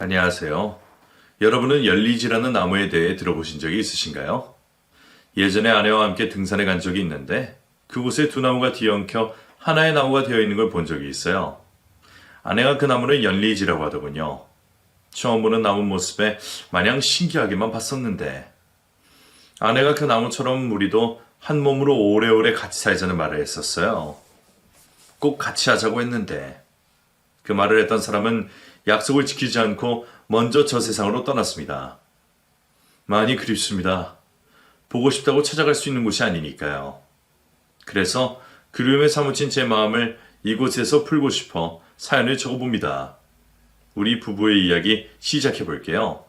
안녕하세요. 여러분은 열리지라는 나무에 대해 들어보신 적이 있으신가요? 예전에 아내와 함께 등산에 간 적이 있는데 그곳에 두 나무가 뒤엉켜 하나의 나무가 되어 있는 걸 본 적이 있어요. 아내가 그 나무를 열리지라고 하더군요. 처음 보는 나무 모습에 마냥 신기하게만 봤었는데 아내가 그 나무처럼 우리도 한 몸으로 오래오래 같이 살자는 말을 했었어요. 꼭 같이 하자고 했는데 그 말을 했던 사람은 약속을 지키지 않고 먼저 저 세상으로 떠났습니다. 많이 그립습니다. 보고 싶다고 찾아갈 수 있는 곳이 아니니까요. 그래서 그리움에 사무친 제 마음을 이곳에서 풀고 싶어 사연을 적어봅니다. 우리 부부의 이야기 시작해 볼게요.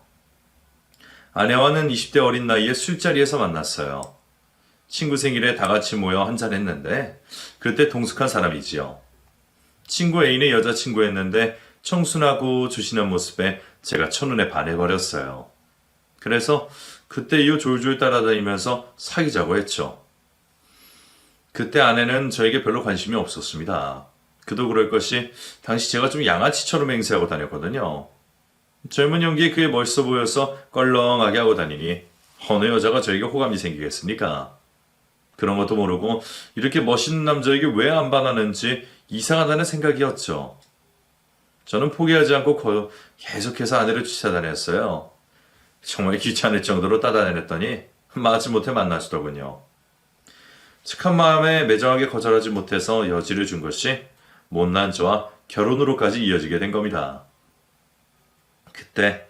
아내와는 20대 어린 나이에 술자리에서 만났어요. 친구 생일에 다 같이 모여 한잔했는데 그때 동숙한 사람이지요. 친구 애인의 여자친구였는데 청순하고 조신한 모습에 제가 첫눈에 반해버렸어요. 그래서 그때 이후 졸졸 따라다니면서 사귀자고 했죠. 그때 아내는 저에게 별로 관심이 없었습니다. 그도 그럴 것이 당시 제가 좀 양아치처럼 행세하고 다녔거든요. 젊은 연기에 그게 멋있어 보여서 껄렁하게 하고 다니니 어느 여자가 저에게 호감이 생기겠습니까? 그런 것도 모르고 이렇게 멋있는 남자에게 왜 안 반하는지 이상하다는 생각이었죠. 저는 포기하지 않고 계속해서 아내를 쫓아다녔어요. 정말 귀찮을 정도로 따라다녔더니 마지못해 만나주더군요. 착한 마음에 매정하게 거절하지 못해서 여지를 준 것이 못난 저와 결혼으로까지 이어지게 된 겁니다. 그때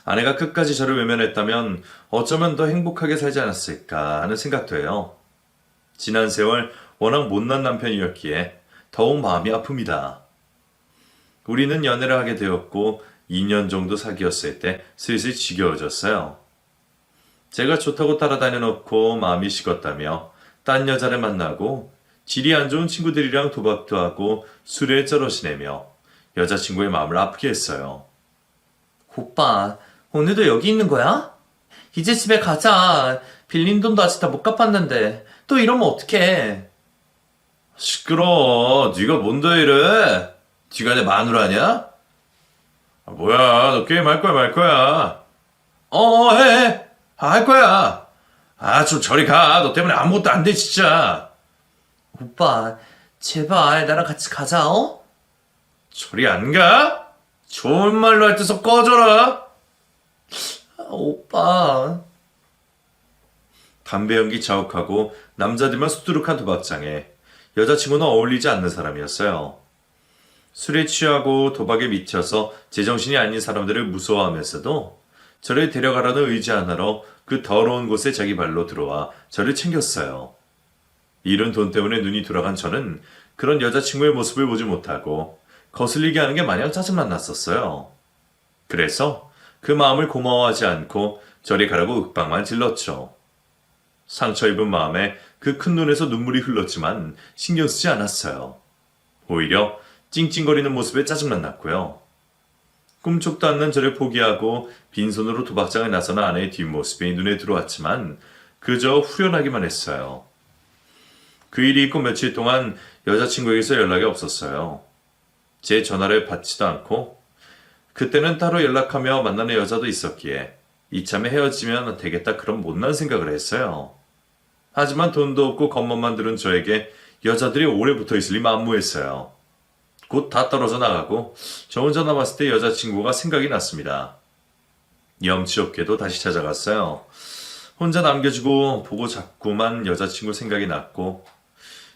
아내가 끝까지 저를 외면했다면 어쩌면 더 행복하게 살지 않았을까 하는 생각도 해요. 지난 세월 워낙 못난 남편이었기에 더욱 마음이 아픕니다. 우리는 연애를 하게 되었고 2년 정도 사귀었을 때 슬슬 지겨워졌어요. 제가 좋다고 따라다녀 놓고 마음이 식었다며 딴 여자를 만나고 질이 안 좋은 친구들이랑 도박도 하고 술에 쩔어지내며 여자친구의 마음을 아프게 했어요. 오빠, 오늘도 여기 있는 거야? 이제 집에 가자. 빌린 돈도 아직 다 못 갚았는데 또 이러면 어떡해. 시끄러워. 네가 뭔데 이래? 네가 내 마누라냐? 뭐야, 너 게임 할 거야 말 거야? 해. 할 거야. 좀 저리 가. 너 때문에 아무것도 안 돼 진짜. 오빠, 제발 나랑 같이 가자, 어? 저리 안 가? 좋은 말로 할 때서 꺼져라. 오빠. 담배 연기 자욱하고 남자들만 수두룩한 도박장에 여자친구는 어울리지 않는 사람이었어요. 술에 취하고 도박에 미쳐서 제정신이 아닌 사람들을 무서워하면서도 저를 데려가라는 의지 하나로 그 더러운 곳에 자기 발로 들어와 저를 챙겼어요. 잃은 돈 때문에 눈이 돌아간 저는 그런 여자친구의 모습을 보지 못하고 거슬리게 하는 게 마냥 짜증만 났었어요. 그래서 그 마음을 고마워하지 않고 저리 가라고 윽박만 질렀죠. 상처 입은 마음에 그 큰 눈에서 눈물이 흘렀지만 신경 쓰지 않았어요. 오히려 찡찡거리는 모습에 짜증만 났고요. 꿈쩍도 않는 저를 포기하고 빈손으로 도박장에 나서는 아내의 뒷모습이 눈에 들어왔지만 그저 후련하기만 했어요. 그 일이 있고 며칠 동안 여자친구에게서 연락이 없었어요. 제 전화를 받지도 않고 그때는 따로 연락하며 만나는 여자도 있었기에 이참에 헤어지면 되겠다 그런 못난 생각을 했어요. 하지만 돈도 없고 겉멋만 들은 저에게 여자들이 오래 붙어있을 리 만무했어요. 곧 다 떨어져 나가고 저 혼자 남았을 때 여자친구가 생각이 났습니다. 염치 없게도 다시 찾아갔어요. 혼자 남겨주고 보고 자꾸만 여자친구 생각이 났고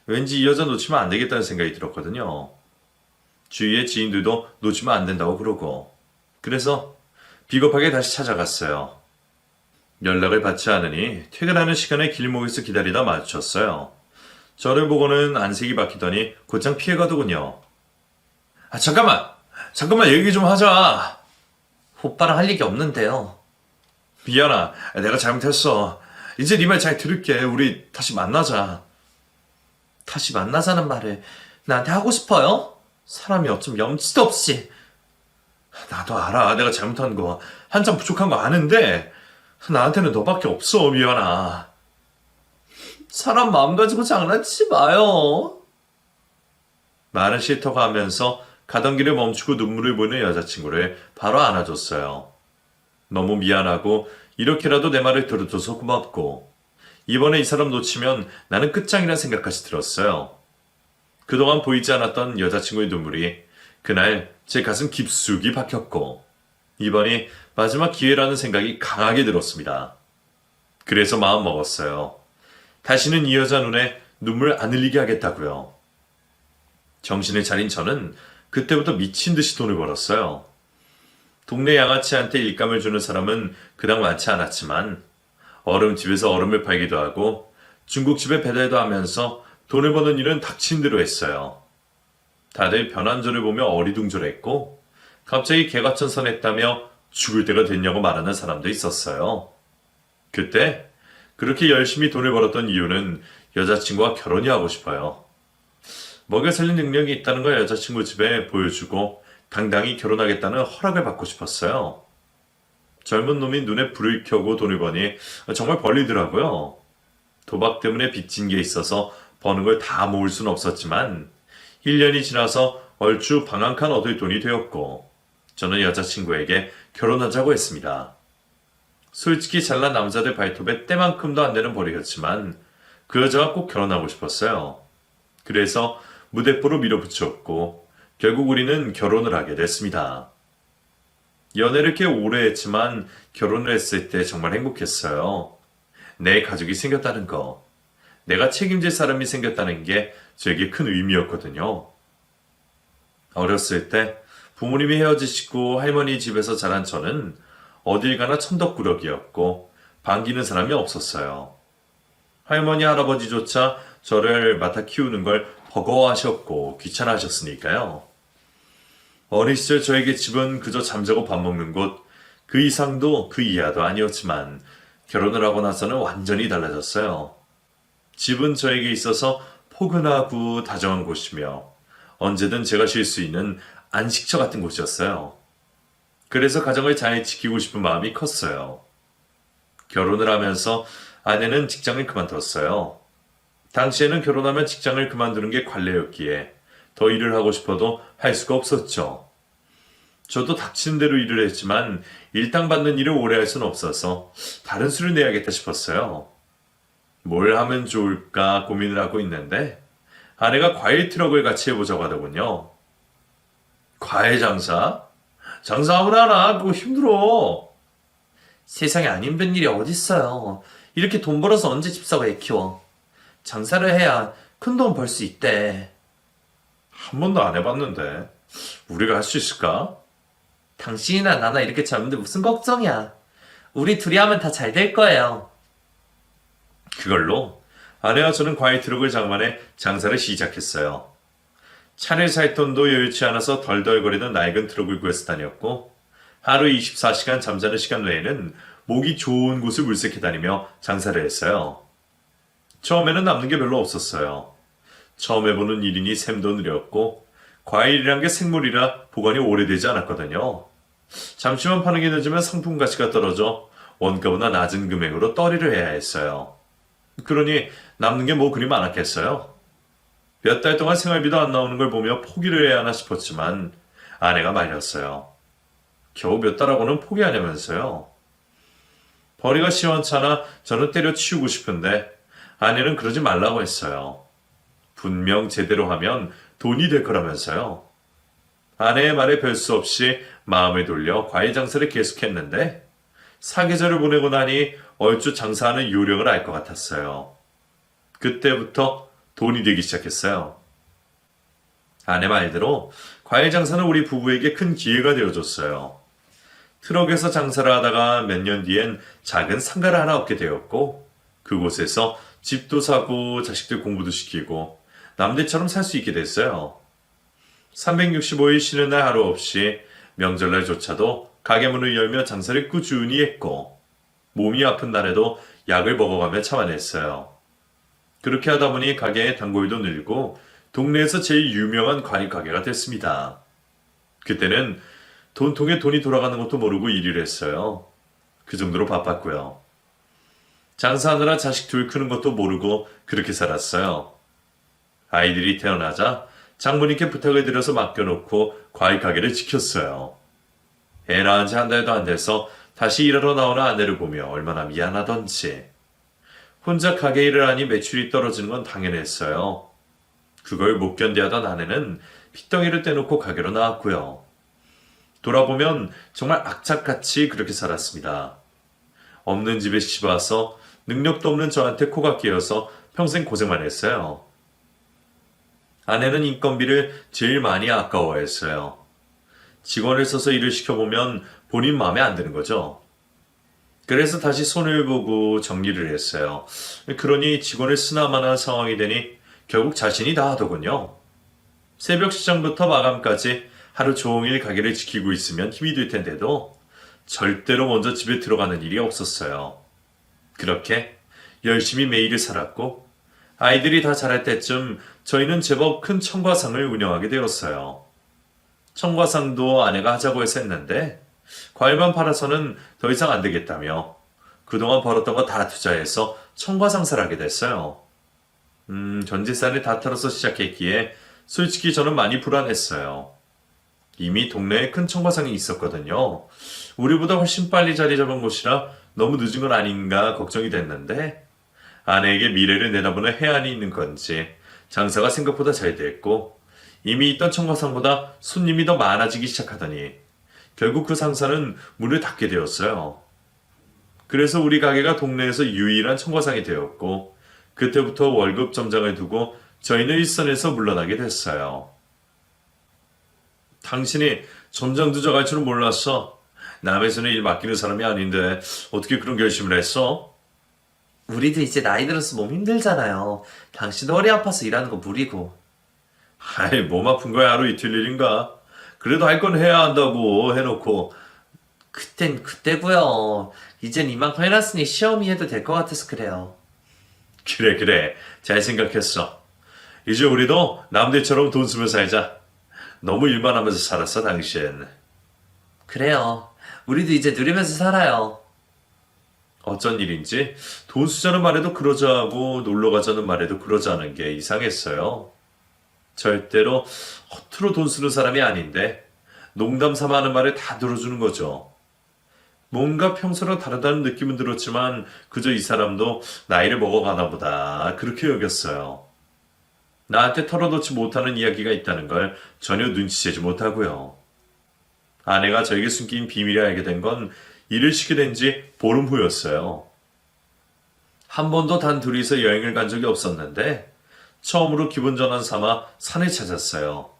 왠지 이 여자 놓치면 안 되겠다는 생각이 들었거든요. 주위의 지인들도 놓치면 안 된다고 그러고 그래서 비겁하게 다시 찾아갔어요. 연락을 받지 않으니 퇴근하는 시간에 길목에서 기다리다 마주쳤어요. 저를 보고는 안색이 바뀌더니 곧장 피해가더군요. 잠깐만 얘기 좀 하자. 오빠랑 할 얘기 없는데요. 미안하, 내가 잘못했어. 이제 네 말 잘 들을게. 우리 다시 만나자. 다시 만나자는 말을 나한테 하고 싶어요? 사람이 어쩜 염치도 없이. 나도 알아. 내가 잘못한 거. 한참 부족한 거 아는데 나한테는 너밖에 없어, 미안하. 사람 마음 가지고 장난치지 마요. 말은 싫다고 하면서 가던 길에 멈추고 눈물을 보이는 여자친구를 바로 안아줬어요. 너무 미안하고 이렇게라도 내 말을 들어줘서 고맙고 이번에 이 사람 놓치면 나는 끝장이란 생각까지 들었어요. 그동안 보이지 않았던 여자친구의 눈물이 그날 제 가슴 깊숙이 박혔고 이번이 마지막 기회라는 생각이 강하게 들었습니다. 그래서 마음 먹었어요. 다시는 이 여자 눈에 눈물 안 흘리게 하겠다고요. 정신을 차린 저는 그때부터 미친 듯이 돈을 벌었어요. 동네 양아치한테 일감을 주는 사람은 그닥 많지 않았지만 얼음집에서 얼음을 팔기도 하고 중국집에 배달도 하면서 돈을 버는 일은 닥친 대로 했어요. 다들 변한 저를 보며 어리둥절했고 갑자기 개과천선했다며 죽을 때가 됐냐고 말하는 사람도 있었어요. 그때 그렇게 열심히 돈을 벌었던 이유는 여자친구와 결혼이 하고 싶어요. 먹여 살린 능력이 있다는 걸 여자친구 집에 보여주고 당당히 결혼하겠다는 허락을 받고 싶었어요. 젊은 놈이 눈에 불을 켜고 돈을 버니 정말 벌리더라고요. 도박 때문에 빚진 게 있어서 버는 걸 다 모을 순 없었지만 1년이 지나서 얼추 방 한 칸 얻을 돈이 되었고 저는 여자친구에게 결혼하자고 했습니다. 솔직히 잘난 남자들 발톱에 때만큼도 안 되는 벌이었지만 그 여자와 꼭 결혼하고 싶었어요. 그래서 무대뽀로 밀어붙였고 결국 우리는 결혼을 하게 됐습니다. 연애를 꽤 오래 했지만 결혼을 했을 때 정말 행복했어요. 내 가족이 생겼다는 거, 내가 책임질 사람이 생겼다는 게 저에게 큰 의미였거든요. 어렸을 때 부모님이 헤어지시고 할머니 집에서 자란 저는 어딜 가나 천덕꾸러기였고 반기는 사람이 없었어요. 할머니 할아버지조차 저를 맡아 키우는 걸 버거워하셨고 귀찮아하셨으니까요. 어린 시절 저에게 집은 그저 잠자고 밥 먹는 곳, 그 이상도 그 이하도 아니었지만 결혼을 하고 나서는 완전히 달라졌어요. 집은 저에게 있어서 포근하고 다정한 곳이며 언제든 제가 쉴 수 있는 안식처 같은 곳이었어요. 그래서 가정을 잘 지키고 싶은 마음이 컸어요. 결혼을 하면서 아내는 직장을 그만뒀어요. 당시에는 결혼하면 직장을 그만두는 게 관례였기에 더 일을 하고 싶어도 할 수가 없었죠. 저도 닥치는 대로 일을 했지만 일당받는 일을 오래 할 수는 없어서 다른 수를 내야겠다 싶었어요. 뭘 하면 좋을까 고민을 하고 있는데 아내가 과일 트럭을 같이 해보자고 하더군요. 과일 장사? 장사 아무나 하나? 그거 힘들어. 세상에 안 힘든 일이 어딨어요. 이렇게 돈 벌어서 언제 집 사고 애 키워. 장사를 해야 큰 돈 벌 수 있대. 한 번도 안 해봤는데 우리가 할 수 있을까? 당신이나 나나 이렇게 젊은데 무슨 걱정이야. 우리 둘이 하면 다 잘 될 거예요. 그걸로 아내와 저는 과일 트럭을 장만해 장사를 시작했어요. 차를 살 돈도 여유치 않아서 덜덜거리는 낡은 트럭을 구해서 다녔고 하루 24시간 잠자는 시간 외에는 목이 좋은 곳을 물색해 다니며 장사를 했어요. 처음에는 남는 게 별로 없었어요. 처음 해보는 일이니 셈도 느렸고 과일이란 게 생물이라 보관이 오래되지 않았거든요. 잠시만 파는 게 늦으면 상품 가치가 떨어져 원가보다 낮은 금액으로 떨이를 해야 했어요. 그러니 남는 게 뭐 그리 많았겠어요. 몇 달 동안 생활비도 안 나오는 걸 보며 포기를 해야 하나 싶었지만 아내가 말렸어요. 겨우 몇 달하고는 포기하냐면서요. 벌이가 시원찮아 저는 때려치우고 싶은데 아내는 그러지 말라고 했어요. 분명 제대로 하면 돈이 될 거라면서요. 아내의 말에 별 수 없이 마음을 돌려 과일 장사를 계속했는데 사계절을 보내고 나니 얼추 장사하는 요령을 알 것 같았어요. 그때부터 돈이 되기 시작했어요. 아내 말대로 과일 장사는 우리 부부에게 큰 기회가 되어줬어요. 트럭에서 장사를 하다가 몇 년 뒤엔 작은 상가를 하나 얻게 되었고 그곳에서 집도 사고 자식들 공부도 시키고 남들처럼 살 수 있게 됐어요. 365일 쉬는 날 하루 없이 명절날조차도 가게 문을 열며 장사를 꾸준히 했고 몸이 아픈 날에도 약을 먹어가며 참아냈어요. 그렇게 하다 보니 가게의 단골도 늘고 동네에서 제일 유명한 과일 가게가 됐습니다. 그때는 돈통에 돈이 돌아가는 것도 모르고 일을 했어요. 그 정도로 바빴고요. 장사하느라 자식 둘 크는 것도 모르고 그렇게 살았어요. 아이들이 태어나자 장모님께 부탁을 드려서 맡겨놓고 과일 가게를 지켰어요. 애 낳은 지 한 달도 안 돼서 다시 일하러 나오는 아내를 보며 얼마나 미안하던지. 혼자 가게 일을 하니 매출이 떨어지는 건 당연했어요. 그걸 못 견디하던 아내는 핏덩이를 떼놓고 가게로 나왔고요. 돌아보면 정말 악착같이 그렇게 살았습니다. 없는 집에 시집와서 능력도 없는 저한테 코가 끼어서 평생 고생만 했어요. 아내는 인건비를 제일 많이 아까워했어요. 직원을 써서 일을 시켜보면 본인 마음에 안 드는 거죠. 그래서 다시 손을 보고 정리를 했어요. 그러니 직원을 쓰나마나 상황이 되니 결국 자신이 다 하더군요. 새벽 시장부터 마감까지 하루 종일 가게를 지키고 있으면 힘이 들 텐데도 절대로 먼저 집에 들어가는 일이 없었어요. 그렇게 열심히 매일을 살았고 아이들이 다 자랄 때쯤 저희는 제법 큰 청과상을 운영하게 되었어요. 청과상도 아내가 하자고 해서 했는데 과일만 팔아서는 더 이상 안 되겠다며 그동안 벌었던 거 다 투자해서 청과상사를 하게 됐어요. 전 재산을 다 털어서 시작했기에 솔직히 저는 많이 불안했어요. 이미 동네에 큰 청과상이 있었거든요. 우리보다 훨씬 빨리 자리 잡은 곳이라 너무 늦은 건 아닌가 걱정이 됐는데 아내에게 미래를 내다보는 해안이 있는 건지 장사가 생각보다 잘 됐고 이미 있던 청과상보다 손님이 더 많아지기 시작하더니 결국 그 상사는 문을 닫게 되었어요. 그래서 우리 가게가 동네에서 유일한 청과상이 되었고 그때부터 월급 점장을 두고 저희는 일선에서 물러나게 됐어요. 당신이 점장 두져갈 줄은 몰랐어. 남의 손에 일 맡기는 사람이 아닌데 어떻게 그런 결심을 했어? 우리도 이제 나이 들어서 몸 힘들잖아요. 당신도 허리 아파서 일하는 거 무리고. 아이, 몸 아픈 거야 하루 이틀 일인가? 그래도 할 건 해야 한다고 해놓고. 그땐 그때고요. 이젠 이만큼 해놨으니 시험이 해도 될 것 같아서 그래요. 그래. 잘 생각했어. 이제 우리도 남들처럼 돈 쓰며 살자. 너무 일만 하면서 살았어, 당신. 그래요. 우리도 이제 누리면서 살아요. 어쩐 일인지 돈 쓰자는 말에도 그러자 하고 놀러 가자는 말에도 그러자 하는 게 이상했어요. 절대로 허투루 돈 쓰는 사람이 아닌데 농담 삼아 하는 말을 다 들어주는 거죠. 뭔가 평소랑 다르다는 느낌은 들었지만 그저 이 사람도 나이를 먹어가나 보다 그렇게 여겼어요. 나한테 털어놓지 못하는 이야기가 있다는 걸 전혀 눈치채지 못하고요. 아내가 저에게 숨긴 비밀을 알게 된 건 일을 쉬게 된 지 보름 후였어요. 한 번도 단 둘이서 여행을 간 적이 없었는데 처음으로 기분 전환 삼아 산을 찾았어요.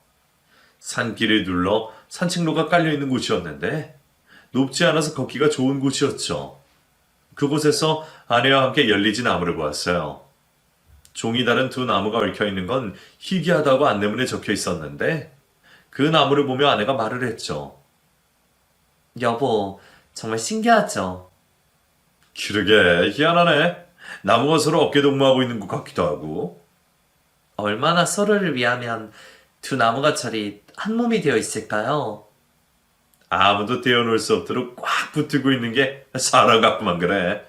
산길을 둘러 산책로가 깔려있는 곳이었는데 높지 않아서 걷기가 좋은 곳이었죠. 그곳에서 아내와 함께 열리진 나무를 보았어요. 종이 다른 두 나무가 얽혀있는 건 희귀하다고 안내문에 적혀 있었는데 그 나무를 보며 아내가 말을 했죠. 여보, 정말 신기하죠? 그러게 희한하네. 나무가 서로 어깨동무하고 있는 것 같기도 하고. 얼마나 서로를 위하면 두 나무가 저리 한 몸이 되어 있을까요? 아무도 떼어놓을 수 없도록 꽉 붙들고 있는 게 사람 같구만 그래.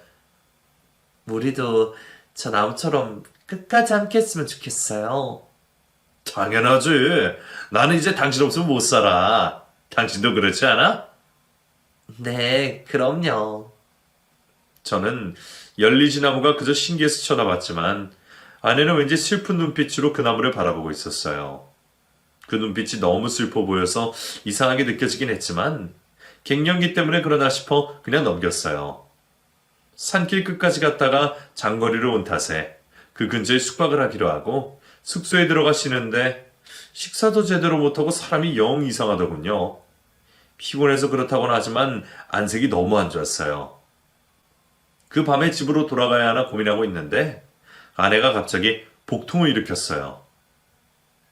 우리도 저 나무처럼 끝까지 함께 했으면 좋겠어요. 당연하지. 나는 이제 당신 없으면 못 살아. 당신도 그렇지 않아? 네, 그럼요. 저는 열리지 나무가 그저 신기해서 쳐다봤지만 아내는 왠지 슬픈 눈빛으로 그 나무를 바라보고 있었어요. 그 눈빛이 너무 슬퍼 보여서 이상하게 느껴지긴 했지만 갱년기 때문에 그러나 싶어 그냥 넘겼어요. 산길 끝까지 갔다가 장거리로 온 탓에 그 근처에 숙박을 하기로 하고 숙소에 들어가 쉬는데 식사도 제대로 못하고 사람이 영 이상하더군요. 피곤해서 그렇다고는 하지만 안색이 너무 안 좋았어요. 그 밤에 집으로 돌아가야 하나 고민하고 있는데 아내가 갑자기 복통을 일으켰어요.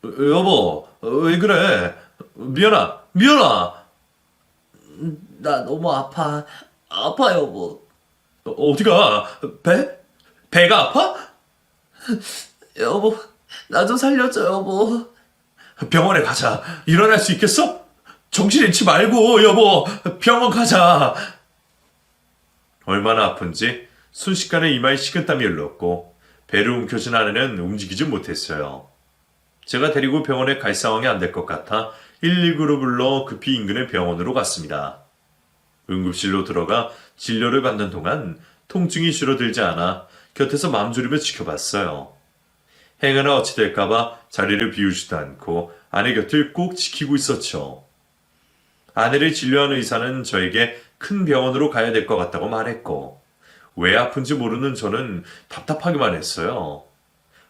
여보, 왜 그래? 미연아! 나 너무 아파. 아파, 여보. 어디가? 배가 아파? 여보, 나 좀 살려줘, 여보. 병원에 가자. 일어날 수 있겠어? 정신 잃지 말고, 여보. 병원 가자. 얼마나 아픈지 순식간에 이마에 식은땀이 흘렀고 배를 움켜쥔 아내는 움직이지 못했어요. 제가 데리고 병원에 갈 상황이 안 될 것 같아 119로 불러 급히 인근의 병원으로 갔습니다. 응급실로 들어가 진료를 받는 동안 통증이 줄어들지 않아 곁에서 맘 졸이며 지켜봤어요. 행여나 어찌 될까봐 자리를 비우지도 않고 아내 곁을 꼭 지키고 있었죠. 아내를 진료한 의사는 저에게 큰 병원으로 가야 될 것 같다고 말했고, 왜 아픈지 모르는 저는 답답하기만 했어요.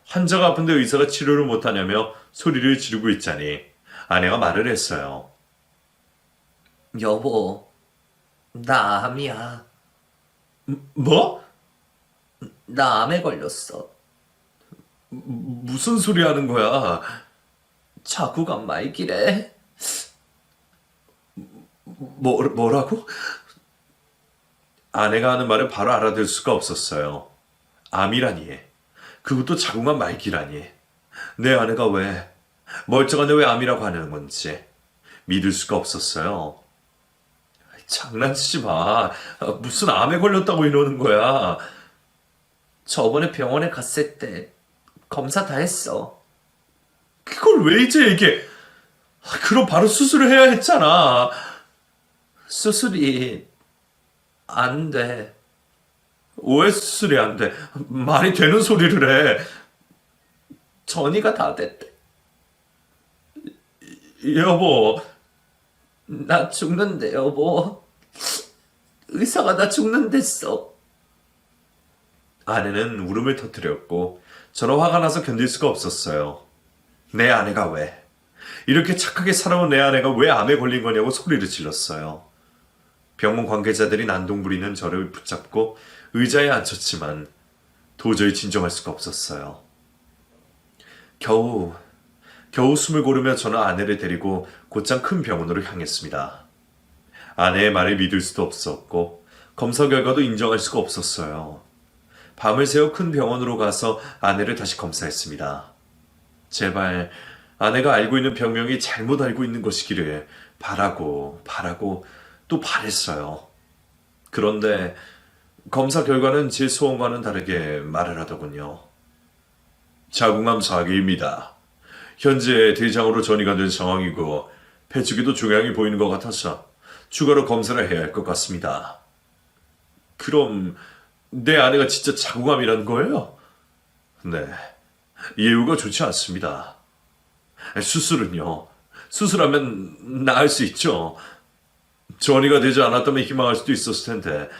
환자가 아픈데 의사가 치료를 못하냐며 소리를 지르고 있자니 아내가 말을 했어요. 여보, 나 암이야. 뭐? 나 암에 걸렸어. 무슨 소리 하는 거야? 자구간 말기래. 뭐라고? 아내가 하는 말을 바로 알아들 수가 없었어요. 암이라니. 그것도 자궁암 말기라니. 내 아내가 왜, 멀쩡한데 왜 암이라고 하는 건지 믿을 수가 없었어요. 장난치지 마. 무슨 암에 걸렸다고 이러는 거야. 저번에 병원에 갔을 때 검사 다 했어. 그걸 왜 이제 얘기해? 그럼 바로 수술을 해야 했잖아. 수술이 안 돼. 왜 수술이 안 돼? 말이 되는 소리를 해. 전이가 다 됐대. 여보, 나 죽는데, 여보. 의사가 나 죽는댔어. 아내는 울음을 터뜨렸고 저는 화가 나서 견딜 수가 없었어요. 내 아내가 왜? 이렇게 착하게 살아온 내 아내가 왜 암에 걸린 거냐고 소리를 질렀어요. 병원 관계자들이 난동 부리는 저를 붙잡고 의자에 앉혔지만 도저히 진정할 수가 없었어요. 겨우 숨을 고르며 저는 아내를 데리고 곧장 큰 병원으로 향했습니다. 아내의 말을 믿을 수도 없었고 검사 결과도 인정할 수가 없었어요. 밤을 새워 큰 병원으로 가서 아내를 다시 검사했습니다. 제발 아내가 알고 있는 병명이 잘못 알고 있는 것이기를 바라고 또 바랬어요. 그런데 검사 결과는 제 소원과는 다르게 말을 하더군요. 자궁암 4기입니다. 현재 대장으로 전이가 된 상황이고 폐축에도 종양이 보이는 것 같아서 추가로 검사를 해야 할 것 같습니다. 그럼 내 아내가 진짜 자궁암이라는 거예요? 네. 예후가 좋지 않습니다. 수술은요. 수술하면 나을 수 있죠. 전이가 되지 않았다면 희망할 수도 있었을 텐데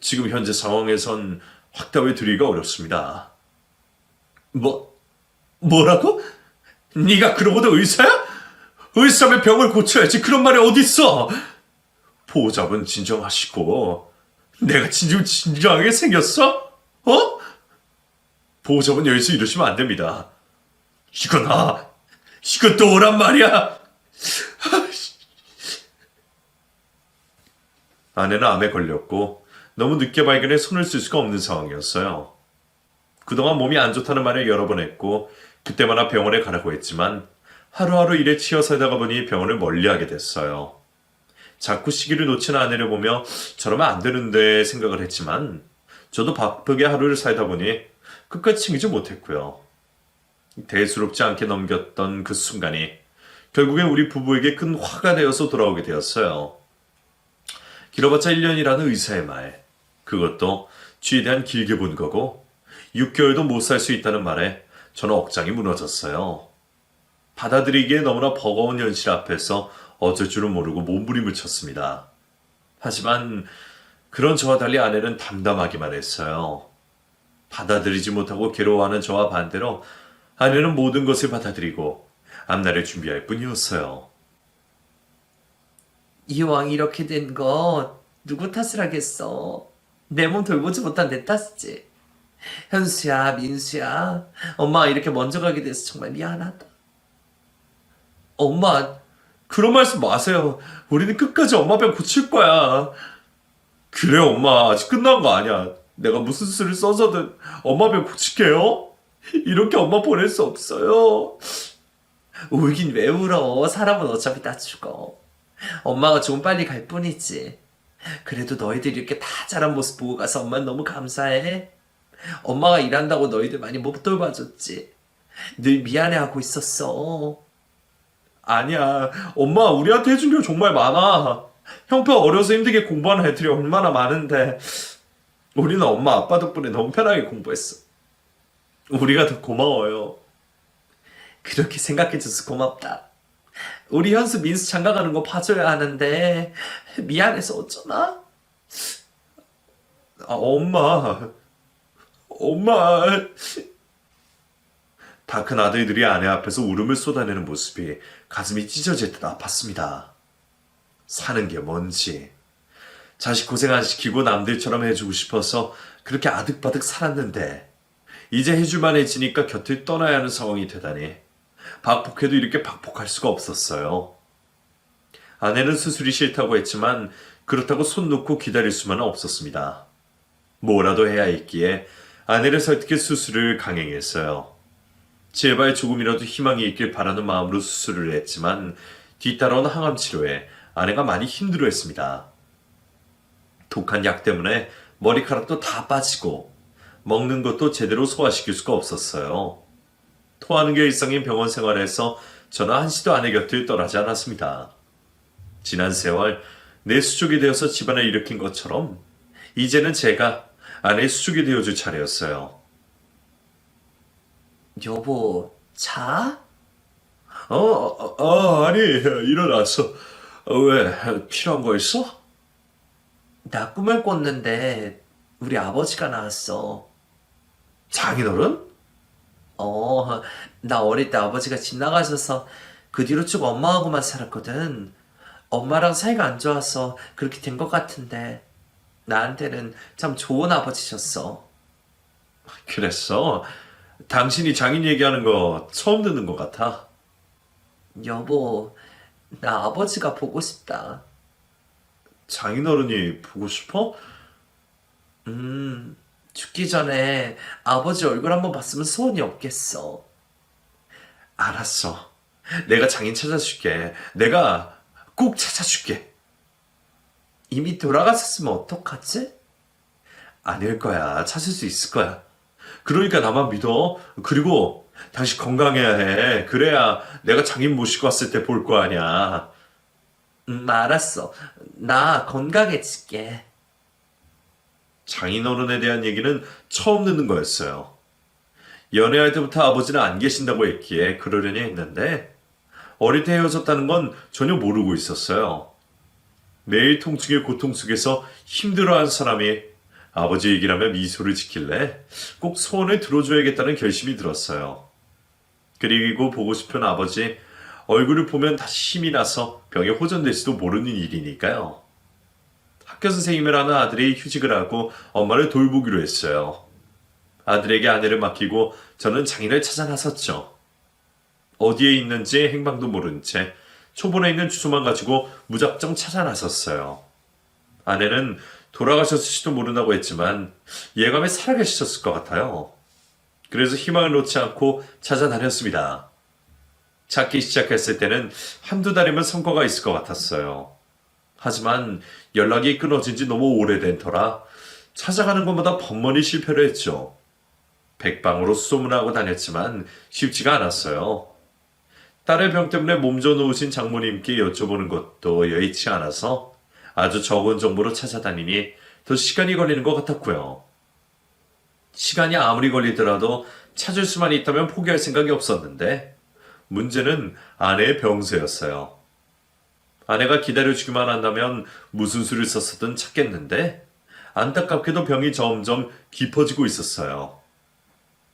지금 현재 상황에선 확답을 드리기가 어렵습니다. 뭐라고? 네가 그러고도 의사야? 의사면 병을 고쳐야지. 그런 말이 어딨어? 보호자분 진정하시고 내가 진정하게 생겼어? 어? 보호자분 여기서 이러시면 안 됩니다. 이건 또 오란 말이야. 아내는 암에 걸렸고 너무 늦게 발견해 손을 쓸 수가 없는 상황이었어요. 그동안 몸이 안 좋다는 말을 여러 번 했고 그때마다 병원에 가라고 했지만 하루하루 일에 치여 살다가 보니 병원을 멀리하게 됐어요. 자꾸 시기를 놓치는 아내를 보며 저러면 안 되는데 생각을 했지만 저도 바쁘게 하루를 살다 보니 끝까지 챙기지 못했고요. 대수롭지 않게 넘겼던 그 순간이 결국엔 우리 부부에게 큰 화가 되어서 돌아오게 되었어요. 길어봤자 1년이라는 의사의 말, 그것도 최대한 길게 본 거고 6개월도 못 살 수 있다는 말에 저는 억장이 무너졌어요. 받아들이기에 너무나 버거운 현실 앞에서 어쩔 줄은 모르고 몸부림을 쳤습니다. 하지만 그런 저와 달리 아내는 담담하기만 했어요. 받아들이지 못하고 괴로워하는 저와 반대로 아내는 모든 것을 받아들이고 앞날을 준비할 뿐이었어요. 이왕 이렇게 된 거 누구 탓을 하겠어. 내 몸 돌보지 못한 내 탓이지. 현수야, 민수야, 엄마가 이렇게 먼저 가게 돼서 정말 미안하다. 엄마, 그런 말씀 마세요. 우리는 끝까지 엄마 병 고칠 거야. 그래 엄마, 아직 끝난 거 아니야. 내가 무슨 수를 써서든 엄마 병 고칠게요. 이렇게 엄마 보낼 수 없어요. 울긴 왜 울어. 사람은 어차피 다 죽어. 엄마가 좀 빨리 갈 뿐이지. 그래도 너희들이 이렇게 다 자란 모습 보고 가서 엄마는 너무 감사해. 엄마가 일한다고 너희들 많이 못 돌봐줬지. 늘 미안해하고 있었어. 아니야. 엄마 우리한테 해준 게 정말 많아. 형편 어려서 힘들게 공부하는 애들이 얼마나 많은데 우리는 엄마 아빠 덕분에 너무 편하게 공부했어. 우리가 더 고마워요. 그렇게 생각해줘서 고맙다. 우리 현수 민수 장가 가는 거 봐줘야 하는데 미안해서 어쩌나? 엄마. 다 큰 아들들이 아내 앞에서 울음을 쏟아내는 모습이 가슴이 찢어질 듯 아팠습니다. 사는 게 뭔지. 자식 고생 안 시키고 남들처럼 해주고 싶어서 그렇게 아득바득 살았는데 이제 해줄 만해지니까 곁을 떠나야 하는 상황이 되다니 박복해도 이렇게 박복할 수가 없었어요. 아내는 수술이 싫다고 했지만 그렇다고 손 놓고 기다릴 수만은 없었습니다. 뭐라도 해야 했기에 아내를 설득해 수술을 강행했어요. 제발 조금이라도 희망이 있길 바라는 마음으로 수술을 했지만 뒤따라온 항암 치료에 아내가 많이 힘들어했습니다. 독한 약 때문에 머리카락도 다 빠지고 먹는 것도 제대로 소화시킬 수가 없었어요. 토하는 게 일상인 병원 생활에서 저는 한시도 아내 곁을 떠나지 않았습니다. 지난 세월 내 수족이 되어서 집안을 일으킨 것처럼 이제는 제가 아내의 수족이 되어줄 차례였어요. 여보, 자? 아니, 일어났어. 왜, 필요한 거 있어? 나 꿈을 꿨는데 우리 아버지가 나왔어. 장인어른? 나 어릴 때 아버지가 집 나가셔서 그 뒤로 쭉 엄마하고만 살았거든. 엄마랑 사이가 안 좋아서 그렇게 된 것 같은데 나한테는 참 좋은 아버지셨어. 그랬어? 당신이 장인 얘기하는 거 처음 듣는 것 같아. 여보, 나 아버지가 보고 싶다. 장인어른이 보고 싶어? 죽기 전에 아버지 얼굴 한번 봤으면 소원이 없겠어. 알았어. 내가 장인 찾아줄게. 내가 꼭 찾아줄게. 이미 돌아갔었으면 어떡하지? 아닐 거야. 찾을 수 있을 거야. 그러니까 나만 믿어. 그리고 당신 건강해야 해. 그래야 내가 장인 모시고 왔을 때 볼 거 아니야. 알았어. 나 건강해질게. 장인어른에 대한 얘기는 처음 듣는 거였어요. 연애할 때부터 아버지는 안 계신다고 했기에 그러려니 했는데 어릴 때 헤어졌다는 건 전혀 모르고 있었어요. 매일 통증의 고통 속에서 힘들어하는 사람이 아버지 얘기라며 미소를 짓길래 꼭 소원을 들어줘야겠다는 결심이 들었어요. 그리고 보고 싶은 아버지 얼굴을 보면 다시 힘이 나서 병에 호전될지도 모르는 일이니까요. 학교 선생님을 하는 아들이 휴직을 하고 엄마를 돌보기로 했어요. 아들에게 아내를 맡기고 저는 장인을 찾아 나섰죠. 어디에 있는지 행방도 모른 채 초본에 있는 주소만 가지고 무작정 찾아 나섰어요. 아내는 돌아가셨을지도 모른다고 했지만 예감에 살아계셨을 것 같아요. 그래서 희망을 놓지 않고 찾아다녔습니다. 찾기 시작했을 때는 한두 달이면 성과가 있을 것 같았어요. 하지만 연락이 끊어진 지 너무 오래된 터라 찾아가는 것마다 번번이 실패를 했죠. 백방으로 수소문하고 다녔지만 쉽지가 않았어요. 딸의 병 때문에 몸져 놓으신 장모님께 여쭤보는 것도 여의치 않아서 아주 적은 정보로 찾아다니니 더 시간이 걸리는 것 같았고요. 시간이 아무리 걸리더라도 찾을 수만 있다면 포기할 생각이 없었는데 문제는 아내의 병세였어요. 아내가 기다려주기만 한다면 무슨 수를 썼었든 찾겠는데 안타깝게도 병이 점점 깊어지고 있었어요.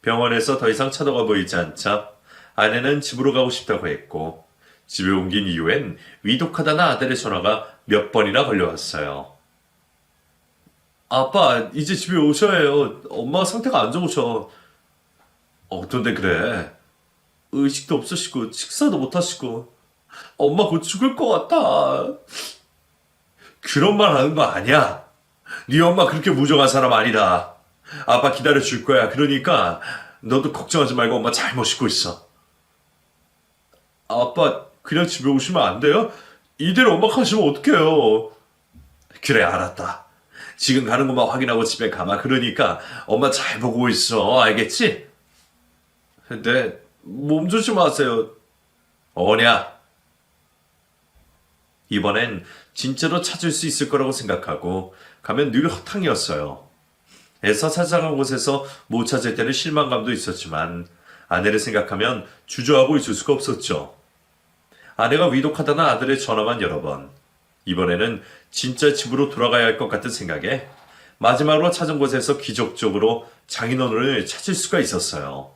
병원에서 더 이상 차도가 보이지 않자 아내는 집으로 가고 싶다고 했고 집에 옮긴 이후엔 위독하다는 아들의 전화가 몇 번이나 걸려왔어요. 아빠, 이제 집에 오셔야 해요. 엄마 상태가 안 좋으셔. 어떤데 그래? 의식도 없으시고 식사도 못 하시고 엄마 곧 죽을 것 같다. 그런 말 하는 거 아니야. 네 엄마 그렇게 무정한 사람 아니다. 아빠 기다려줄 거야. 그러니까 너도 걱정하지 말고 엄마 잘 모시고 있어. 아빠 그냥 집에 오시면 안 돼요? 이대로 엄마 가시면 어떡해요. 그래 알았다. 지금 가는 것만 확인하고 집에 가마. 그러니까 엄마 잘 보고 있어. 알겠지? 네, 몸 조심하세요. 어냐? 이번엔 진짜로 찾을 수 있을 거라고 생각하고 가면 늘 허탕이었어요. 애써 찾아간 곳에서 못 찾을 때는 실망감도 있었지만 아내를 생각하면 주저하고 있을 수가 없었죠. 아내가 위독하다는 아들의 전화만 여러 번. 이번에는 진짜 집으로 돌아가야 할 것 같은 생각에 마지막으로 찾은 곳에서 기적적으로 장인어른을 찾을 수가 있었어요.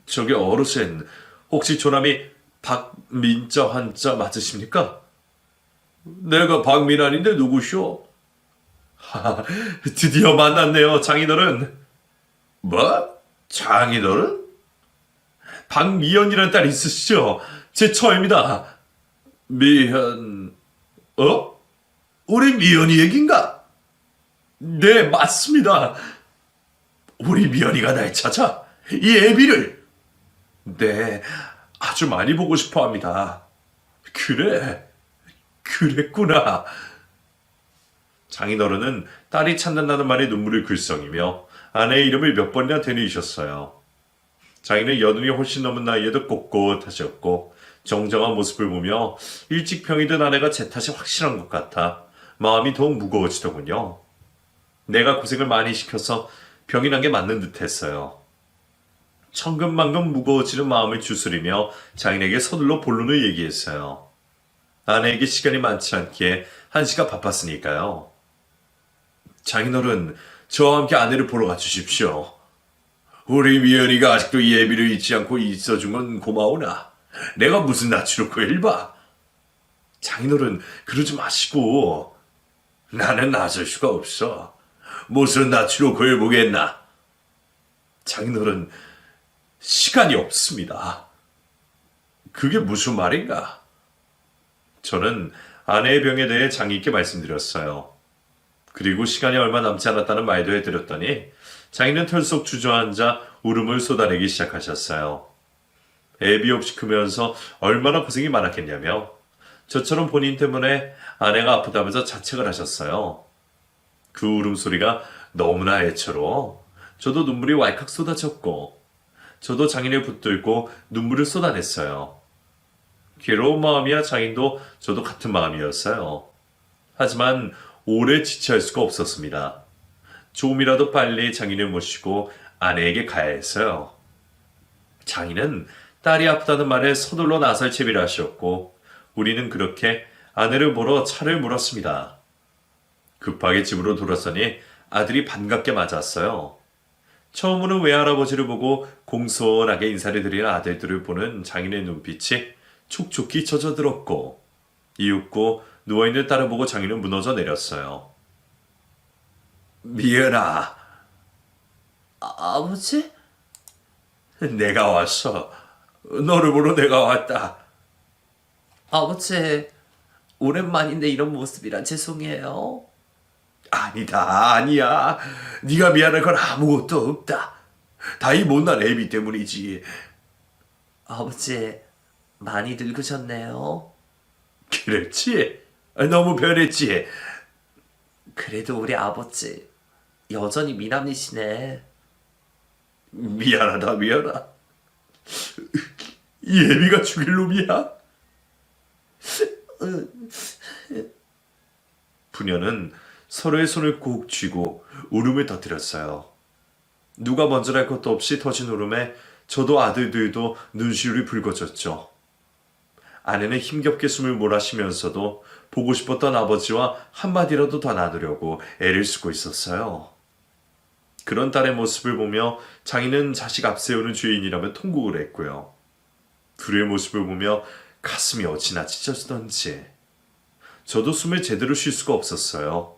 저기 어르신, 혹시 조남이 박민자 환자 맞으십니까? 내가 박민환인데 누구시오? 드디어 만났네요, 장인어른. 뭐? 장인어른? 박미연이라는 딸이 있으시죠? 제 처입니다. 미연, 우리 미연이 얘긴가? 네, 맞습니다. 우리 미연이가 날 찾아 이 애비를. 네, 아주 많이 보고 싶어 합니다. 그래, 그랬구나. 장인어른은 딸이 찾는다는 말에 눈물을 글썽이며 아내의 이름을 몇 번이나 되뇌이셨어요. 자기는 여든이 훨씬 넘은 나이에도 꼿꼿하셨고 정정한 모습을 보며 일찍 병이 든 아내가 제 탓이 확실한 것 같아 마음이 더욱 무거워지더군요. 내가 고생을 많이 시켜서 병이 난 게 맞는 듯 했어요. 천근만근 무거워지는 마음을 추스리며 장인에게 서둘러 본론을 얘기했어요. 아내에게 시간이 많지 않기에 한시가 바빴으니까요. 장인어른, 저와 함께 아내를 보러 가주십시오. 우리 미연이가 아직도 예비를 잊지 않고 있어준 건 고마우나 내가 무슨 낯으로 그를 봐. 장인어른, 그러지 마시고. 나는 나설 수가 없어. 무슨 낯으로 그를 보겠나. 장인어른, 시간이 없습니다. 그게 무슨 말인가? 저는 아내의 병에 대해 장의 있게 말씀드렸어요. 그리고 시간이 얼마 남지 않았다는 말도 해드렸더니 장인은 털썩 주저앉아 울음을 쏟아내기 시작하셨어요. 애비 없이 크면서 얼마나 고생이 많았겠냐며 저처럼 본인 때문에 아내가 아프다면서 자책을 하셨어요. 그 울음소리가 너무나 애처로 저도 눈물이 왈칵 쏟아졌고 저도 장인을 붙들고 눈물을 쏟아냈어요. 괴로운 마음이야 장인도 저도 같은 마음이었어요. 하지만 오래 지체할 수가 없었습니다. 조금이라도 빨리 장인을 모시고 아내에게 가야 했어요. 장인은 딸이 아프다는 말에 서둘러 나설 채비를 하셨고 우리는 그렇게 아내를 보러 차를 몰았습니다. 급하게 집으로 돌아서니 아들이 반갑게 맞았어요. 처음으로 외할아버지를 보고 공손하게 인사를 드리는 아들들을 보는 장인의 눈빛이 촉촉히 젖어들었고 이윽고 누워있는 딸을 보고 장인은 무너져 내렸어요. 미연아. 아버지? 내가 왔어. 너를 보러 내가 왔다. 아버지, 오랜만인데 이런 모습이라 죄송해요. 아니다, 아니야. 네가 미안할 건 아무것도 없다. 다 이 못난 애비 때문이지. 아버지, 많이 늙으셨네요. 그랬지? 너무 변했지? 그래도 우리 아버지, 여전히 미남이시네. 미안하다, 미안하. 이 애비가 죽일 놈이야? 부녀는 서로의 손을 꼭 쥐고 울음을 터뜨렸어요. 누가 먼저랄 것도 없이 터진 울음에 저도 아들들도 눈시울이 붉어졌죠. 아내는 힘겹게 숨을 몰아쉬면서도 보고 싶었던 아버지와 한마디라도 더 나누려고 애를 쓰고 있었어요. 그런 딸의 모습을 보며 장인은 자식 앞세우는 주인이라며 통곡을 했고요. 둘의 모습을 보며 가슴이 어찌나 찢어지던지 저도 숨을 제대로 쉴 수가 없었어요.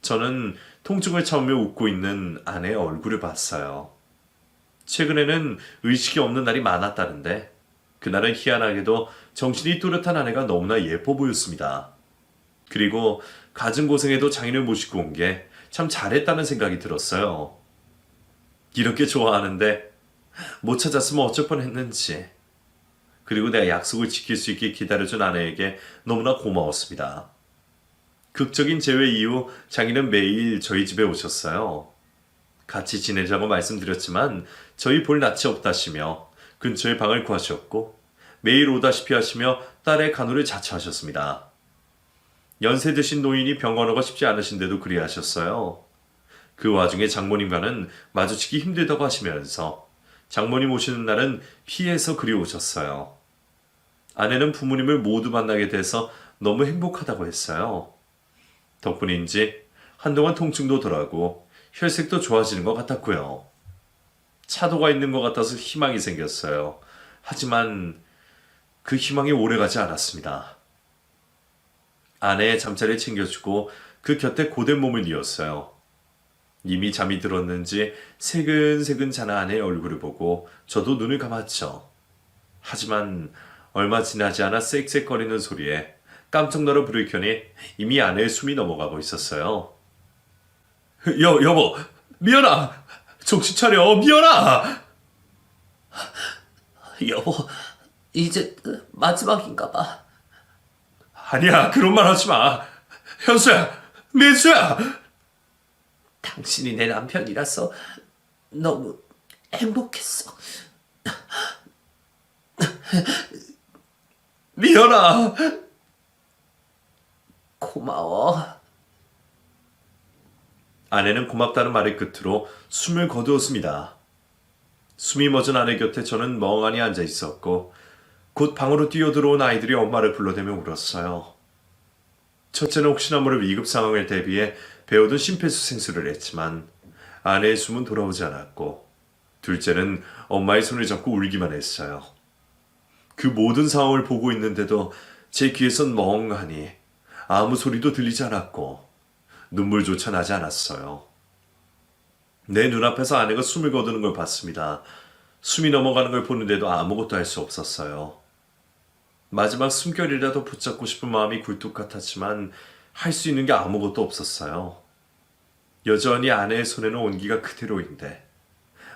저는 통증을 참으며 웃고 있는 아내의 얼굴을 봤어요. 최근에는 의식이 없는 날이 많았다는데 그날은 희한하게도 정신이 뚜렷한 아내가 너무나 예뻐 보였습니다. 그리고 갖은 고생에도 장인을 모시고 온 게 참 잘했다는 생각이 들었어요. 이렇게 좋아하는데 못 찾았으면 어쩔 뻔했는지. 그리고 내가 약속을 지킬 수 있게 기다려준 아내에게 너무나 고마웠습니다. 극적인 재회 이후 장인은 매일 저희 집에 오셨어요. 같이 지내자고 말씀드렸지만 저희 볼 낯이 없다시며 근처에 방을 구하셨고 매일 오다시피 하시며 딸의 간호를 자처하셨습니다. 연세 드신 노인이 병건호가 쉽지 않으신데도 그리하셨어요. 그 와중에 장모님과는 마주치기 힘들다고 하시면서 장모님 오시는 날은 피해서 그리오셨어요. 아내는 부모님을 모두 만나게 돼서 너무 행복하다고 했어요. 덕분인지 한동안 통증도 덜하고 혈색도 좋아지는 것 같았고요. 차도가 있는 것 같아서 희망이 생겼어요. 하지만 그 희망이 오래가지 않았습니다. 아내의 잠자리를 챙겨주고 그 곁에 고된 몸을 이었어요. 이미 잠이 들었는지 새근새근 자는 아내의 얼굴을 보고 저도 눈을 감았죠. 하지만 얼마 지나지 않아 쌕쌕거리는 소리에 깜짝 놀라 불을 켜니 이미 아내의 숨이 넘어가고 있었어요. 여보, 미연아! 정신 차려, 미연아! 여보, 이제 마지막인가 봐. 아니야, 그런 말 하지 마. 현수야, 민수야! 당신이 내 남편이라서 너무 행복했어. 미연아! 고마워. 아내는 고맙다는 말의 끝으로 숨을 거두었습니다. 숨이 멎은 아내 곁에 저는 멍하니 앉아 있었고 곧 방으로 뛰어들어온 아이들이 엄마를 불러대며 울었어요. 첫째는 혹시나 모를 위급 상황을 대비해 배우던 심폐소생술을 했지만 아내의 숨은 돌아오지 않았고 둘째는 엄마의 손을 잡고 울기만 했어요. 그 모든 상황을 보고 있는데도 제 귀에선 멍하니 아무 소리도 들리지 않았고 눈물조차 나지 않았어요. 내 눈앞에서 아내가 숨을 거두는 걸 봤습니다. 숨이 넘어가는 걸 보는데도 아무것도 할 수 없었어요. 마지막 숨결이라도 붙잡고 싶은 마음이 굴뚝 같았지만 할 수 있는 게 아무것도 없었어요. 여전히 아내의 손에는 온기가 그대로인데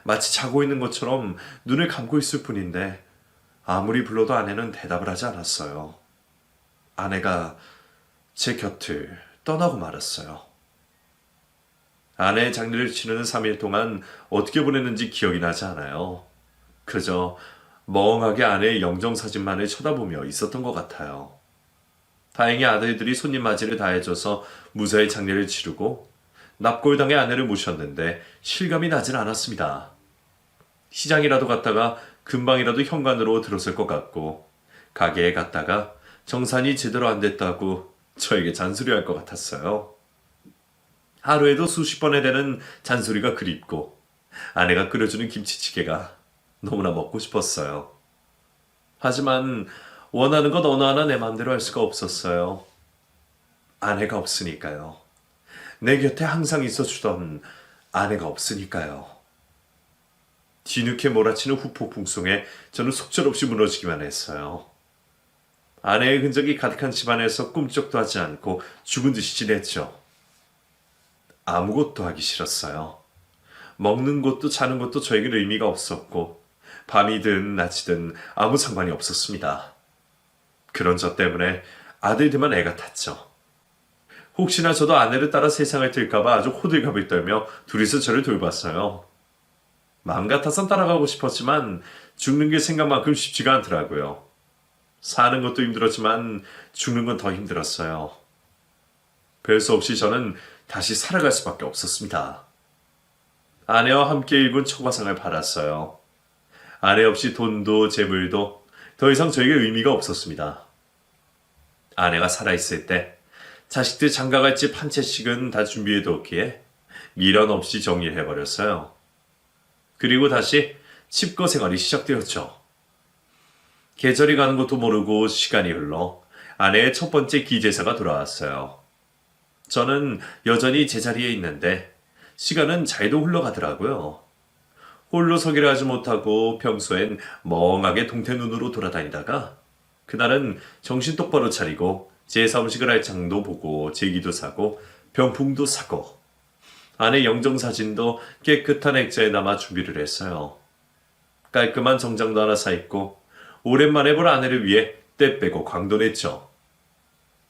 마치 자고 있는 것처럼 눈을 감고 있을 뿐인데 아무리 불러도 아내는 대답을 하지 않았어요. 아내가 제 곁을 떠나고 말았어요. 아내의 장례를 치르는 3일 동안 어떻게 보냈는지 기억이 나지 않아요. 그저 멍하게 아내의 영정사진만을 쳐다보며 있었던 것 같아요. 다행히 아들들이 손님 맞이를 다 해줘서 무사히 장례를 치르고 납골당해 아내를 모셨는데 실감이 나질 않았습니다. 시장이라도 갔다가 금방이라도 현관으로 들어설 것 같고 가게에 갔다가 정산이 제대로 안 됐다고 저에게 잔소리할 것 같았어요. 하루에도 수십 번에 되는 잔소리가 그립고 아내가 끓여주는 김치찌개가 너무나 먹고 싶었어요. 하지만 원하는 것 어느 하나 내 마음대로 할 수가 없었어요. 아내가 없으니까요. 내 곁에 항상 있어주던 아내가 없으니까요. 뒤늦게 몰아치는 후폭풍송에 저는 속절없이 무너지기만 했어요. 아내의 흔적이 가득한 집안에서 꿈쩍도 하지 않고 죽은 듯이 지냈죠. 아무것도 하기 싫었어요. 먹는 것도 자는 것도 저에겐 의미가 없었고 밤이든 낮이든 아무 상관이 없었습니다. 그런 저 때문에 아들들만 애가 탔죠. 혹시나 저도 아내를 따라 세상을 뜰까봐 아주 호들갑을 떨며 둘이서 저를 돌봤어요. 마음 같아선 따라가고 싶었지만 죽는 게 생각만큼 쉽지가 않더라고요. 사는 것도 힘들었지만 죽는 건 더 힘들었어요. 별 수 없이 저는 다시 살아갈 수밖에 없었습니다. 아내와 함께 일군 처과상을 팔았어요. 아내 없이 돈도 재물도 더 이상 저에게 의미가 없었습니다. 아내가 살아있을 때 자식들 장가갈 집 한 채씩은 다 준비해뒀기에 미련 없이 정리를 해버렸어요. 그리고 다시 칩거 생활이 시작되었죠. 계절이 가는 것도 모르고 시간이 흘러 아내의 첫 번째 기제사가 돌아왔어요. 저는 여전히 제자리에 있는데 시간은 잘도 흘러가더라고요. 홀로 서기를 하지 못하고 평소엔 멍하게 동태눈으로 돌아다니다가 그날은 정신 똑바로 차리고 제사 음식을 할 장도 보고 제기도 사고 병풍도 사고 아내 영정사진도 깨끗한 액자에 담아 준비를 했어요. 깔끔한 정장도 하나 사입고 오랜만에 볼 아내를 위해 때 빼고 광돈했죠.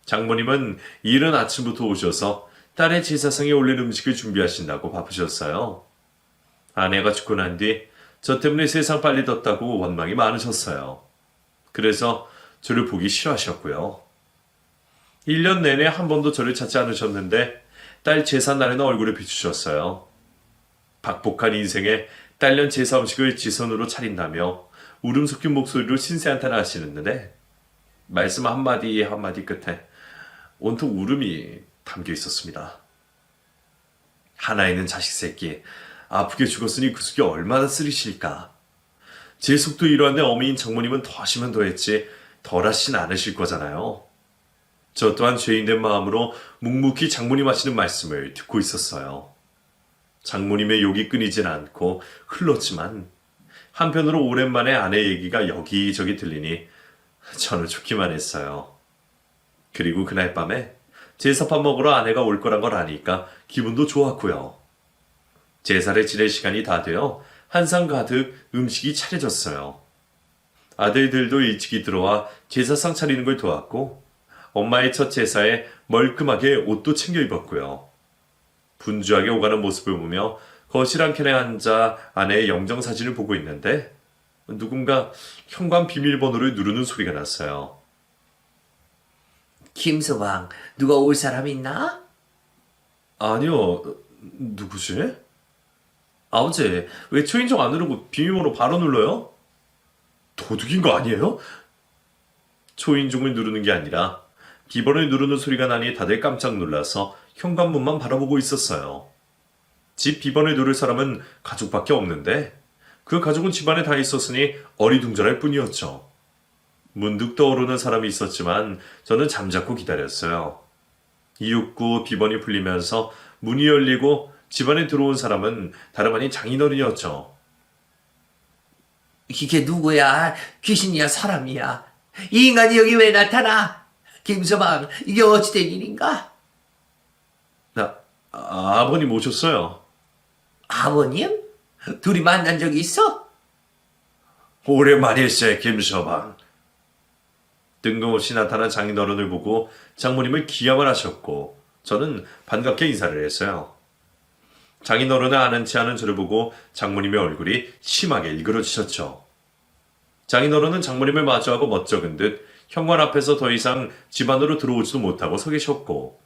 장모님은 이른 아침부터 오셔서 딸의 제사상에 올릴 음식을 준비하신다고 바쁘셨어요. 아내가 죽고 난 뒤 저 때문에 세상 빨리 뒀다고 원망이 많으셨어요. 그래서 저를 보기 싫어하셨고요. 1년 내내 한 번도 저를 찾지 않으셨는데 딸 제사 날에는 얼굴을 비추셨어요. 박복한 인생에 딸년 제사 음식을 지선으로 차린다며 울음 섞인 목소리로 신세한탄을 하시는데 말씀 한마디 한마디 끝에 온통 울음이 담겨 있었습니다. 하나 있는 자식 새끼 아프게 죽었으니 그 속이 얼마나 쓰리실까. 제 속도 이러한데 어미인 장모님은 더 하시면 더했지 덜 하진 않으실 거잖아요. 저 또한 죄인된 마음으로 묵묵히 장모님 하시는 말씀을 듣고 있었어요. 장모님의 욕이 끊이진 않고 흘렀지만 한편으로 오랜만에 아내 얘기가 여기저기 들리니 저는 좋기만 했어요. 그리고 그날 밤에 제사밥 먹으러 아내가 올 거란 걸 아니까 기분도 좋았고요. 제사를 지낼 시간이 다 되어 한상 가득 음식이 차려졌어요. 아들들도 일찍이 들어와 제사상 차리는 걸 도왔고 엄마의 첫 제사에 멀끔하게 옷도 챙겨 입었고요. 분주하게 오가는 모습을 보며 거실 한켠에 앉아 아내의 영정사진을 보고 있는데 누군가 현관 비밀번호를 누르는 소리가 났어요. 김서방, 누가 올 사람 있나? 아니요, 누구지? 아버지, 왜 초인종 안 누르고 비밀번호 바로 눌러요? 도둑인 거 아니에요? 초인종을 누르는 게 아니라 비번을 누르는 소리가 나니 다들 깜짝 놀라서 현관문만 바라보고 있었어요. 집 비번을 누를 사람은 가족밖에 없는데 그 가족은 집안에 다 있었으니 어리둥절할 뿐이었죠. 문득 떠오르는 사람이 있었지만 저는 잠자코 기다렸어요. 이윽고 비번이 풀리면서 문이 열리고 집안에 들어온 사람은 다름 아닌 장인어른이었죠. 이게 누구야? 귀신이야, 사람이야? 이 인간이 여기 왜 나타나? 김서방, 이게 어찌된 일인가? 아버님 오셨어요. 아버님? 둘이 만난 적이 있어? 오랜만일세, 김서방. 뜬금없이 나타난 장인어른을 보고 장모님을 기함을 하셨고 저는 반갑게 인사를 했어요. 장인어른을 아는 체 하는 저를 보고 장모님의 얼굴이 심하게 일그러지셨죠. 장인어른은 장모님을 마주하고 멋쩍은 듯 현관 앞에서 더 이상 집 안으로 들어오지도 못하고 서 계셨고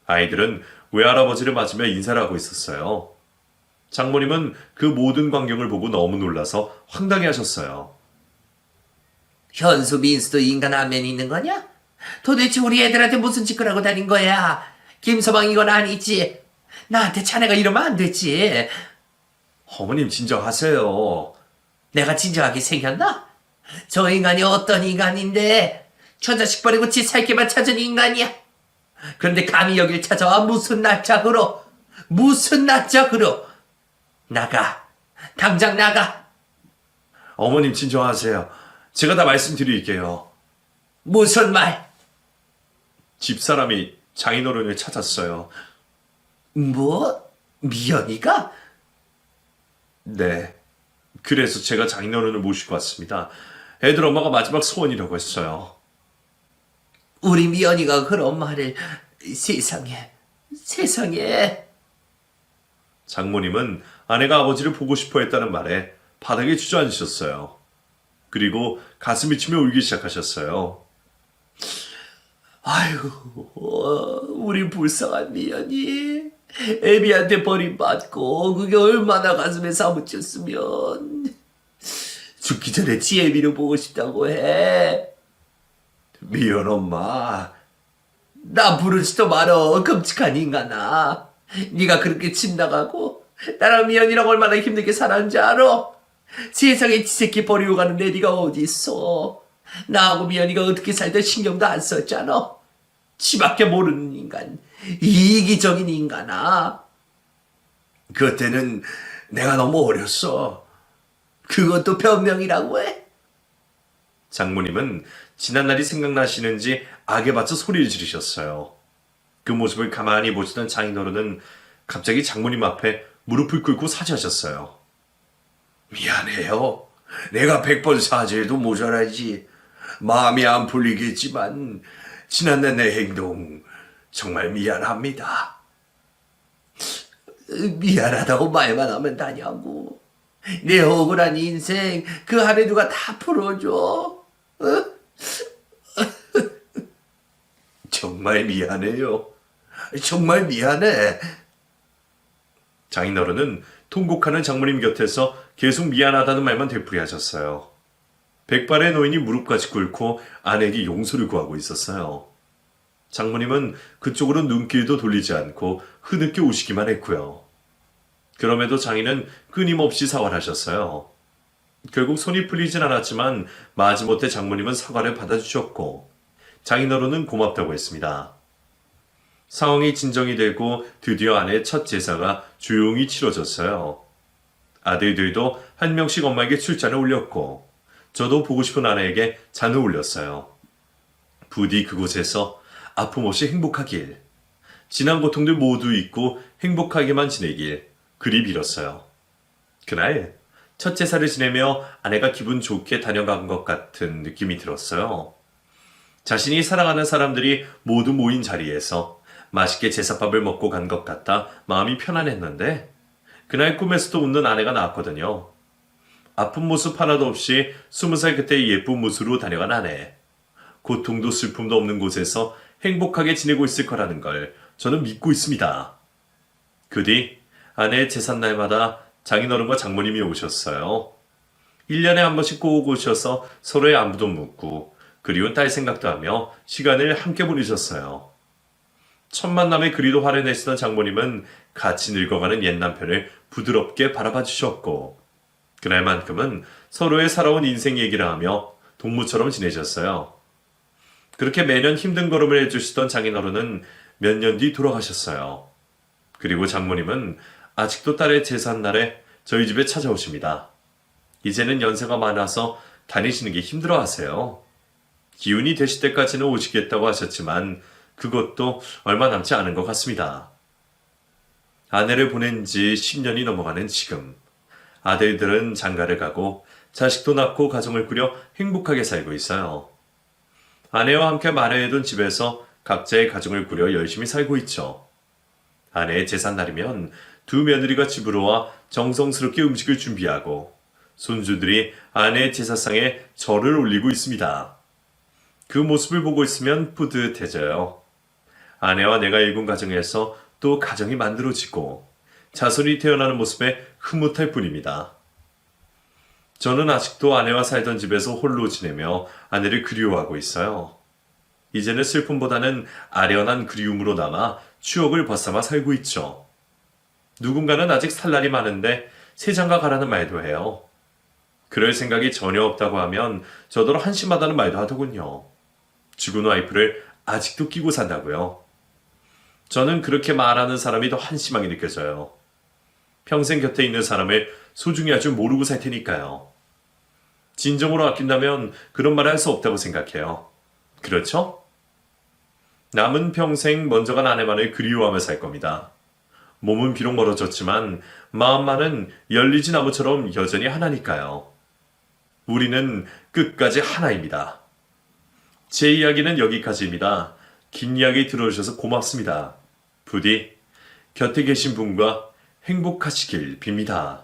아이들은 외할아버지를 맞으며 인사를 하고 있었어요. 장모님은 그 모든 광경을 보고 너무 놀라서 황당해하셨어요. 현수, 민수도 인간 안면이 있는 거냐? 도대체 우리 애들한테 무슨 짓을 하고 다닌 거야? 김서방 이건 아니지. 나한테 자네가 이러면 안 되지. 어머님 진정하세요. 내가 진정하게 생겼나? 저 인간이 어떤 인간인데 저 자식 버리고 지 살게만 찾은 인간이야. 그런데 감히 여길 찾아와 무슨 낯짝으로 나가. 당장 나가. 어머님 진정하세요. 제가 다 말씀드릴게요. 무슨 말? 집사람이 장인어른을 찾았어요. 뭐? 미연이가? 네. 그래서 제가 장인어른을 모시고 왔습니다. 애들 엄마가 마지막 소원이라고 했어요. 우리 미연이가 그런 말을. 세상에. 장모님은 아내가 아버지를 보고 싶어 했다는 말에 바닥에 주저앉으셨어요. 그리고 가슴이 치며 울기 시작하셨어요. 아이고, 우리 불쌍한 미연이 애비한테 버림받고 그게 얼마나 가슴에 사무쳤으면. 죽기 전에 지 애비를 보고 싶다고 해. 미연 엄마. 나 부르지도 말어, 끔찍한 인간아. 네가 그렇게 집 나가고 나랑 미연이랑 얼마나 힘들게 살았는지 알아? 세상에 지 새끼 버리고 가는 애비가 어디 있어. 나하고 미연이가 어떻게 살든 신경도 안 썼잖아. 지밖에 모르는 인간, 이기적인 인간아. 그때는 내가 너무 어렸어. 그것도 변명이라고 해? 장모님은 지난날이 생각나시는지 악에 받쳐 소리를 지르셨어요. 그 모습을 가만히 보시던 장인어른은 갑자기 장모님 앞에 무릎을 꿇고 사죄하셨어요. 미안해요. 내가 100번 사죄해도 모자라지. 마음이 안 풀리겠지만 지난날 내 행동 정말 미안합니다. 미안하다고 말만 하면 다냐고. 내 억울한 인생 그 한해 누가 다 풀어줘. 정말 미안해요. 정말 미안해. 장인어른은 통곡하는 장모님 곁에서 계속 미안하다는 말만 되풀이하셨어요. 백발의 노인이 무릎까지 꿇고 아내에게 용서를 구하고 있었어요. 장모님은 그쪽으로 눈길도 돌리지 않고 흐느껴 오시기만 했고요. 그럼에도 장인은 끊임없이 사과를 하셨어요. 결국 손이 풀리진 않았지만 마지못해 장모님은 사과를 받아주셨고 장인어른은 고맙다고 했습니다. 상황이 진정이 되고 드디어 아내의 첫 제사가 조용히 치러졌어요. 아들들도 한 명씩 엄마에게 출잔을 올렸고 저도 보고 싶은 아내에게 잔을 올렸어요. 부디 그곳에서 아픔 없이 행복하길, 지난 고통들 모두 잊고 행복하게만 지내길 그리 빌었어요. 그날 첫 제사를 지내며 아내가 기분 좋게 다녀간 것 같은 느낌이 들었어요. 자신이 사랑하는 사람들이 모두 모인 자리에서 맛있게 제사밥을 먹고 간 것 같아 마음이 편안했는데 그날 꿈에서도 웃는 아내가 나왔거든요. 아픈 모습 하나도 없이 20살 그때의 예쁜 모습으로 다녀간 아내. 고통도 슬픔도 없는 곳에서 행복하게 지내고 있을 거라는 걸 저는 믿고 있습니다. 그 뒤 아내의 제삿날마다 장인어른과 장모님이 오셨어요. 1년에 한 번씩 꼭 오셔서 서로의 안부도 묻고 그리운 딸 생각도 하며 시간을 함께 보내셨어요. 첫 만남에 그리도 화를 내시던 장모님은 같이 늙어가는 옛 남편을 부드럽게 바라봐 주셨고 그날만큼은 서로의 살아온 인생 얘기를 하며 동무처럼 지내셨어요. 그렇게 매년 힘든 걸음을 해주시던 장인어른은 몇 년 뒤 돌아가셨어요. 그리고 장모님은 아직도 딸의 제삿날에 저희 집에 찾아오십니다. 이제는 연세가 많아서 다니시는 게 힘들어 하세요. 기운이 되실 때까지는 오시겠다고 하셨지만 그것도 얼마 남지 않은 것 같습니다. 아내를 보낸 지 10년이 넘어가는 지금 아들들은 장가를 가고 자식도 낳고 가정을 꾸려 행복하게 살고 있어요. 아내와 함께 마련해둔 집에서 각자의 가정을 꾸려 열심히 살고 있죠. 아내의 제삿날이면 두 며느리가 집으로 와 정성스럽게 음식을 준비하고 손주들이 아내의 제사상에 절을 올리고 있습니다. 그 모습을 보고 있으면 뿌듯해져요. 아내와 내가 일군 가정에서 또 가정이 만들어지고 자손이 태어나는 모습에 흐뭇할 뿐입니다. 저는 아직도 아내와 살던 집에서 홀로 지내며 아내를 그리워하고 있어요. 이제는 슬픔보다는 아련한 그리움으로 남아 추억을 벗삼아 살고 있죠. 누군가는 아직 살 날이 많은데 세장가 가라는 말도 해요. 그럴 생각이 전혀 없다고 하면 저더러 한심하다는 말도 하더군요. 죽은 와이프를 아직도 끼고 산다고요. 저는 그렇게 말하는 사람이 더 한심하게 느껴져요. 평생 곁에 있는 사람을 소중히 할 줄 모르고 살 테니까요. 진정으로 아낀다면 그런 말을 할 수 없다고 생각해요. 그렇죠? 남은 평생 먼저 간 아내만을 그리워하며 살 겁니다. 몸은 비록 멀어졌지만 마음만은 열리진 나무처럼 여전히 하나니까요. 우리는 끝까지 하나입니다. 제 이야기는 여기까지입니다. 긴 이야기 들어주셔서 고맙습니다. 부디 곁에 계신 분과 행복하시길 빕니다.